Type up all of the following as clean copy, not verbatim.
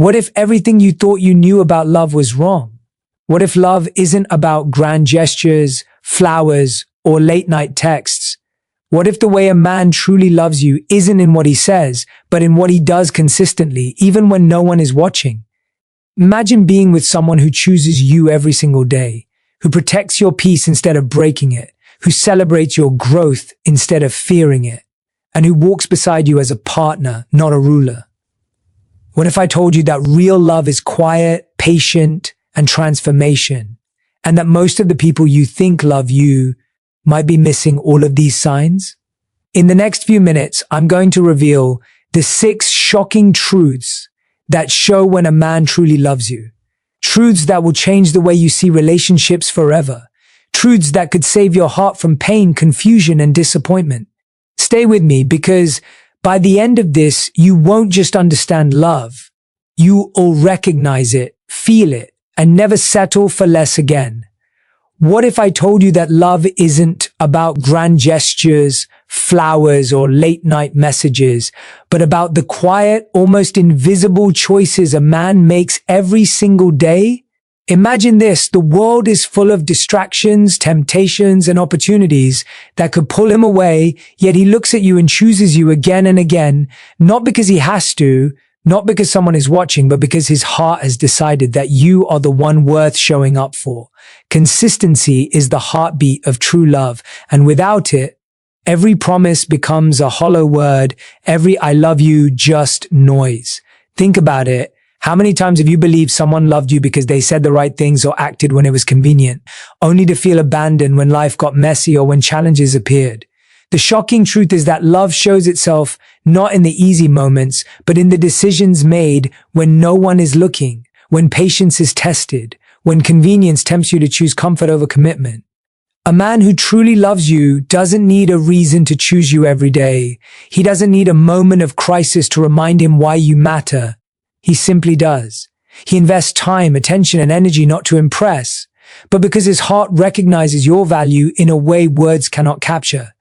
What if everything you thought you knew about love was wrong? What if love isn't about grand gestures, flowers, or late night texts? What if the way a man truly loves you isn't in what he says, but in what he does consistently, even when no one is watching? Imagine being with someone who chooses you every single day, who protects your peace instead of breaking it, who celebrates your growth instead of fearing it, and who walks beside you as a partner, not a ruler. What if I told you that real love is quiet, patient, and transformation, and that most of the people you think love you might be missing all of these signs? In the next few minutes, I'm going to reveal the 6 shocking truths that show when a man truly loves you. Truths that will change the way you see relationships forever. Truths that could save your heart from pain, confusion, and disappointment. Stay with me, because by the end of this, you won't just understand love. You will recognize it, feel it, and never settle for less again. What if I told you that love isn't about grand gestures, flowers, or late night messages, but about the quiet, almost invisible choices a man makes every single day? Imagine this: the world is full of distractions, temptations, and opportunities that could pull him away, yet he looks at you and chooses you again and again, not because he has to, not because someone is watching, but because his heart has decided that you are the one worth showing up for. Consistency is the heartbeat of true love, and without it, every promise becomes a hollow word, every I love you just noise. Think about it. How many times have you believed someone loved you because they said the right things or acted when it was convenient, only to feel abandoned when life got messy or when challenges appeared? The shocking truth is that love shows itself not in the easy moments, but in the decisions made when no one is looking, when patience is tested, when convenience tempts you to choose comfort over commitment. A man who truly loves you doesn't need a reason to choose you every day. He doesn't need a moment of crisis to remind him why you matter. He simply does. He invests time, attention, and energy not to impress, but because his heart recognizes your value in a way words cannot capture.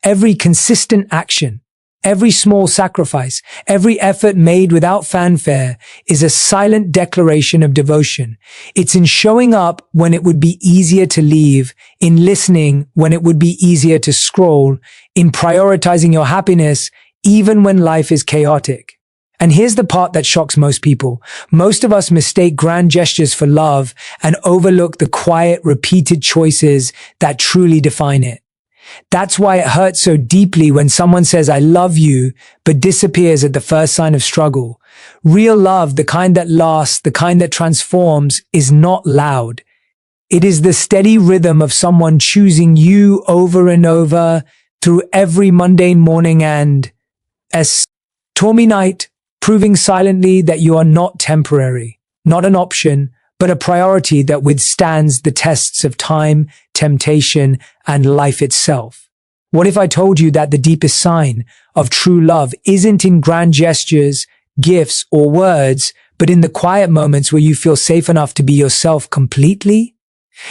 Every consistent action, every small sacrifice, every effort made without fanfare is a silent declaration of devotion. It's in showing up when it would be easier to leave, in listening when it would be easier to scroll, in prioritizing your happiness even when life is chaotic. And here's the part that shocks most people. Most of us mistake grand gestures for love and overlook the quiet, repeated choices that truly define it. That's why it hurts so deeply when someone says, I love you, but disappears at the first sign of struggle. Real love, the kind that lasts, the kind that transforms, is not loud. It is the steady rhythm of someone choosing you over and over through every mundane morning and, as stormy night, proving silently that you are not temporary, not an option, but a priority that withstands the tests of time, temptation, and life itself. What if I told you that the deepest sign of true love isn't in grand gestures, gifts, or words, but in the quiet moments where you feel safe enough to be yourself completely?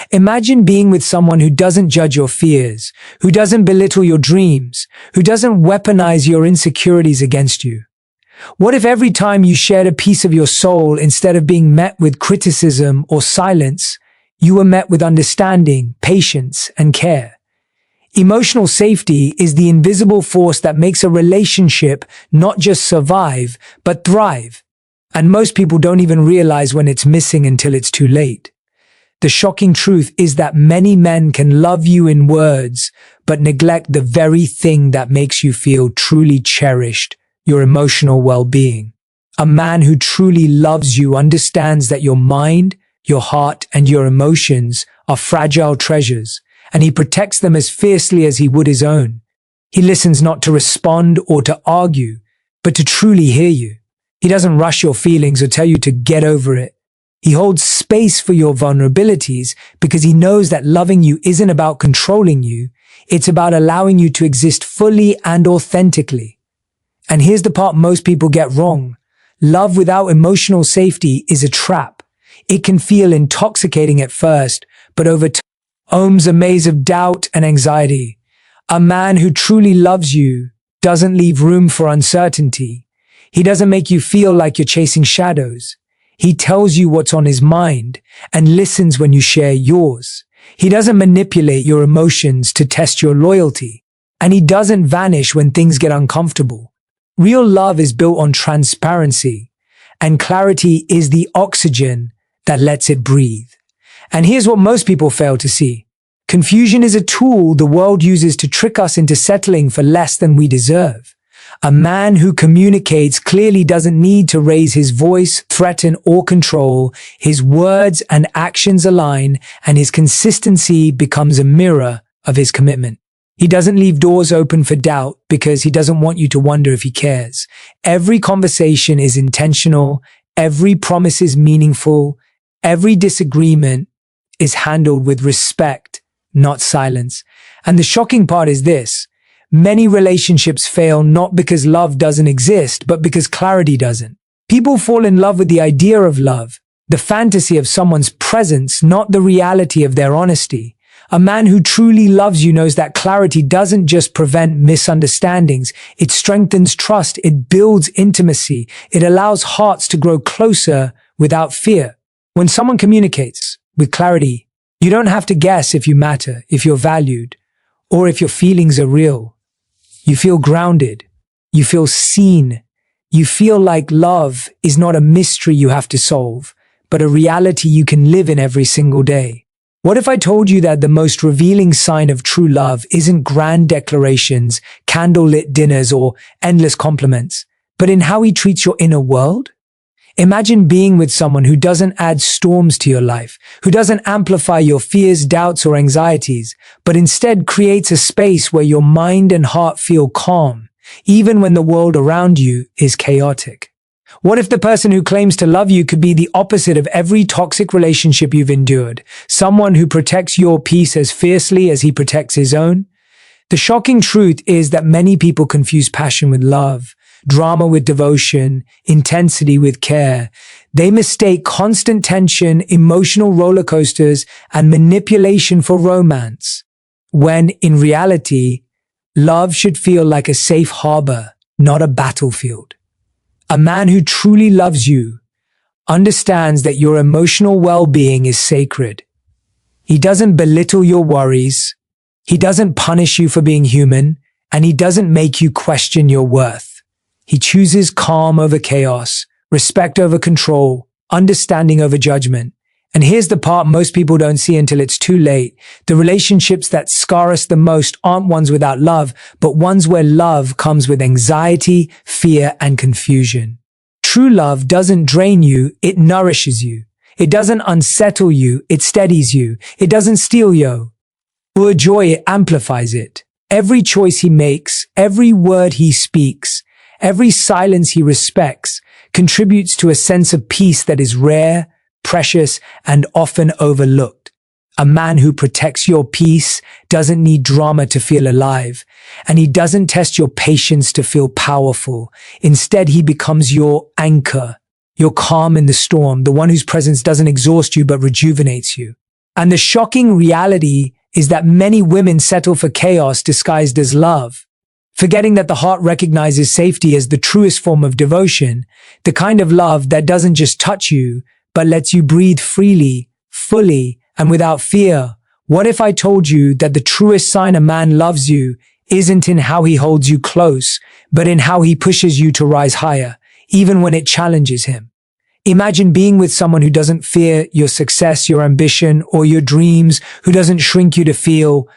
Imagine being with someone who doesn't judge your fears, who doesn't belittle your dreams, who doesn't weaponize your insecurities against you. What if every time you shared a piece of your soul, instead of being met with criticism or silence, you were met with understanding, patience, and care? Emotional safety is the invisible force that makes a relationship not just survive, but thrive. And most people don't even realize when it's missing until it's too late. The shocking truth is that many men can love you in words, but neglect the very thing that makes you feel truly cherished: your emotional well-being. A man who truly loves you understands that your mind, your heart, and your emotions are fragile treasures, and he protects them as fiercely as he would his own. He listens not to respond or to argue, but to truly hear you. He doesn't rush your feelings or tell you to get over it. He holds space for your vulnerabilities because he knows that loving you isn't about controlling you, it's about allowing you to exist fully and authentically. And here's the part most people get wrong. Love without emotional safety is a trap. It can feel intoxicating at first, but over time owns a maze of doubt and anxiety. A man who truly loves you doesn't leave room for uncertainty. He doesn't make you feel like you're chasing shadows. He tells you what's on his mind and listens when you share yours. He doesn't manipulate your emotions to test your loyalty. And he doesn't vanish when things get uncomfortable. Real love is built on transparency, and clarity is the oxygen that lets it breathe. And here's what most people fail to see. Confusion is a tool the world uses to trick us into settling for less than we deserve. A man who communicates clearly doesn't need to raise his voice, threaten, or control. His words and actions align, and his consistency becomes a mirror of his commitment. He doesn't leave doors open for doubt because he doesn't want you to wonder if he cares. Every conversation is intentional. Every promise is meaningful. Every disagreement is handled with respect, not silence. And the shocking part is this. Many relationships fail not because love doesn't exist, but because clarity doesn't. People fall in love with the idea of love, the fantasy of someone's presence, not the reality of their honesty. A man who truly loves you knows that clarity doesn't just prevent misunderstandings. It strengthens trust. It builds intimacy. It allows hearts to grow closer without fear. When someone communicates with clarity, you don't have to guess if you matter, if you're valued, or if your feelings are real. You feel grounded. You feel seen. You feel like love is not a mystery you have to solve, but a reality you can live in every single day. What if I told you that the most revealing sign of true love isn't grand declarations, candlelit dinners, or endless compliments, but in how he treats your inner world? Imagine being with someone who doesn't add storms to your life, who doesn't amplify your fears, doubts, or anxieties, but instead creates a space where your mind and heart feel calm, even when the world around you is chaotic. What if the person who claims to love you could be the opposite of every toxic relationship you've endured? Someone who protects your peace as fiercely as he protects his own? The shocking truth is that many people confuse passion with love, drama with devotion, intensity with care. They mistake constant tension, emotional roller coasters, and manipulation for romance, when in reality, love should feel like a safe harbor, not a battlefield. A man who truly loves you understands that your emotional well-being is sacred. He doesn't belittle your worries. He doesn't punish you for being human, and he doesn't make you question your worth. He chooses calm over chaos, respect over control, understanding over judgment. And here's the part most people don't see until it's too late. The relationships that scar us the most aren't ones without love, but ones where love comes with anxiety, fear, and confusion. True love doesn't drain you, it nourishes you. It doesn't unsettle you, it steadies you. It doesn't steal you or joy, it amplifies it. Every choice he makes, every word he speaks, every silence he respects contributes to a sense of peace that is rare, precious, and often overlooked. A man who protects your peace doesn't need drama to feel alive, and he doesn't test your patience to feel powerful. Instead, he becomes your anchor, your calm in the storm, the one whose presence doesn't exhaust you but rejuvenates you. And the shocking reality is that many women settle for chaos disguised as love, forgetting that the heart recognizes safety as the truest form of devotion, the kind of love that doesn't just touch you, but lets you breathe freely, fully, and without fear. What if I told you that the truest sign a man loves you isn't in how he holds you close, but in how he pushes you to rise higher, even when it challenges him? Imagine being with someone who doesn't fear your success, your ambition, or your dreams, who doesn't shrink you to feel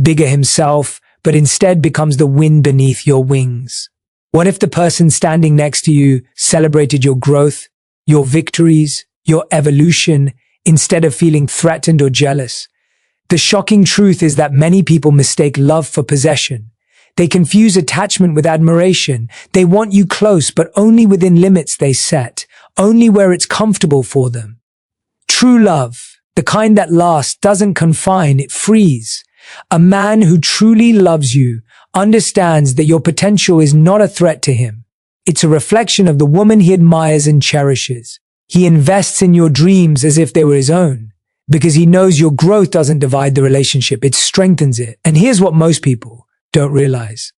bigger himself, but instead becomes the wind beneath your wings. What if the person standing next to you celebrated your growth, your victories, your evolution, instead of feeling threatened or jealous? The shocking truth is that many people mistake love for possession. They confuse attachment with admiration. They want you close, but only within limits they set, only where it's comfortable for them. True love, the kind that lasts, doesn't confine, it frees. A man who truly loves you understands that your potential is not a threat to him. It's a reflection of the woman he admires and cherishes. He invests in your dreams as if they were his own, because he knows your growth doesn't divide the relationship, it strengthens it. And here's what most people don't realize.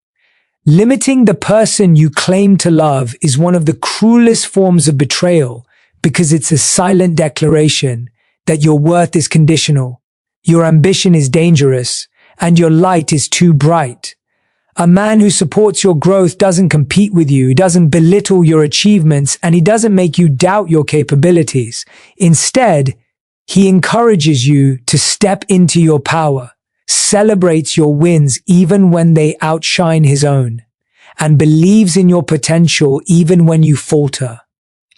Limiting the person you claim to love is one of the cruelest forms of betrayal because it's a silent declaration that your worth is conditional, your ambition is dangerous, and your light is too bright. A man who supports your growth doesn't compete with you, he doesn't belittle your achievements, and he doesn't make you doubt your capabilities. Instead, he encourages you to step into your power, celebrates your wins even when they outshine his own, and believes in your potential even when you falter.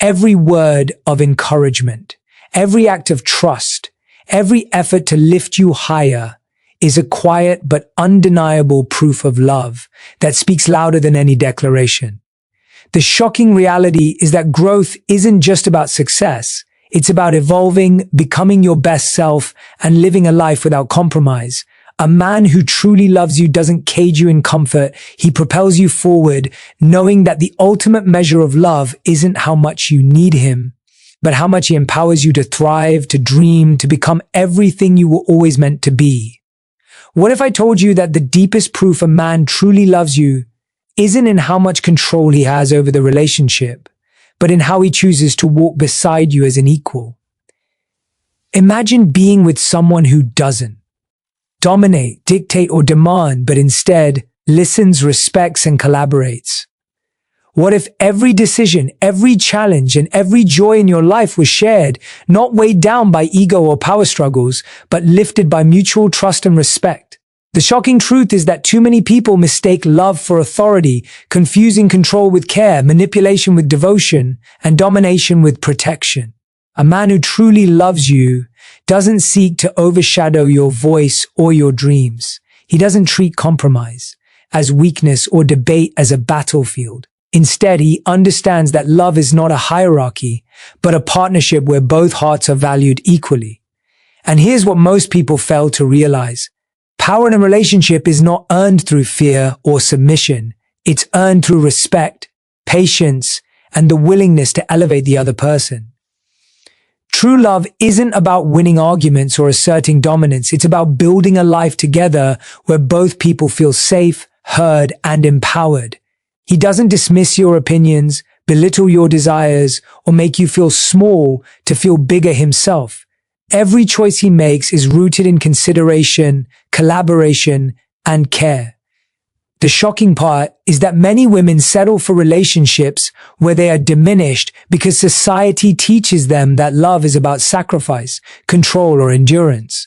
Every word of encouragement, every act of trust, every effort to lift you higher is a quiet but undeniable proof of love that speaks louder than any declaration. The shocking reality is that growth isn't just about success. It's about evolving, becoming your best self, and living a life without compromise. A man who truly loves you doesn't cage you in comfort. He propels you forward, knowing that the ultimate measure of love isn't how much you need him, but how much he empowers you to thrive, to dream, to become everything you were always meant to be. What if I told you that the deepest proof a man truly loves you isn't in how much control he has over the relationship, but in how he chooses to walk beside you as an equal? Imagine being with someone who doesn't dominate, dictate, or demand, but instead listens, respects, and collaborates. What if every decision, every challenge, and every joy in your life was shared, not weighed down by ego or power struggles, but lifted by mutual trust and respect? The shocking truth is that too many people mistake love for authority, confusing control with care, manipulation with devotion, and domination with protection. A man who truly loves you doesn't seek to overshadow your voice or your dreams. He doesn't treat compromise as weakness or debate as a battlefield. Instead, he understands that love is not a hierarchy, but a partnership where both hearts are valued equally. And here's what most people fail to realize. Power in a relationship is not earned through fear or submission. It's earned through respect, patience, and the willingness to elevate the other person. True love isn't about winning arguments or asserting dominance. It's about building a life together where both people feel safe, heard, and empowered. He doesn't dismiss your opinions, belittle your desires, or make you feel small to feel bigger himself. Every choice he makes is rooted in consideration, collaboration, and care. The shocking part is that many women settle for relationships where they are diminished because society teaches them that love is about sacrifice, control, or endurance.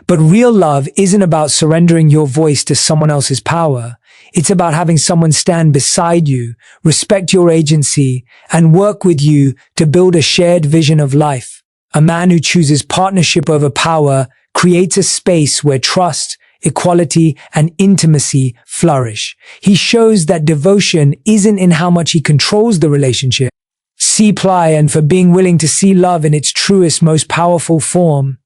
But real love isn't about surrendering your voice to someone else's power. It's about having someone stand beside you, respect your agency, and work with you to build a shared vision of life. A man who chooses partnership over power creates a space where trust, equality, and intimacy flourish. He shows that devotion isn't in how much he controls the relationship. And for being willing to see love in its truest, most powerful form.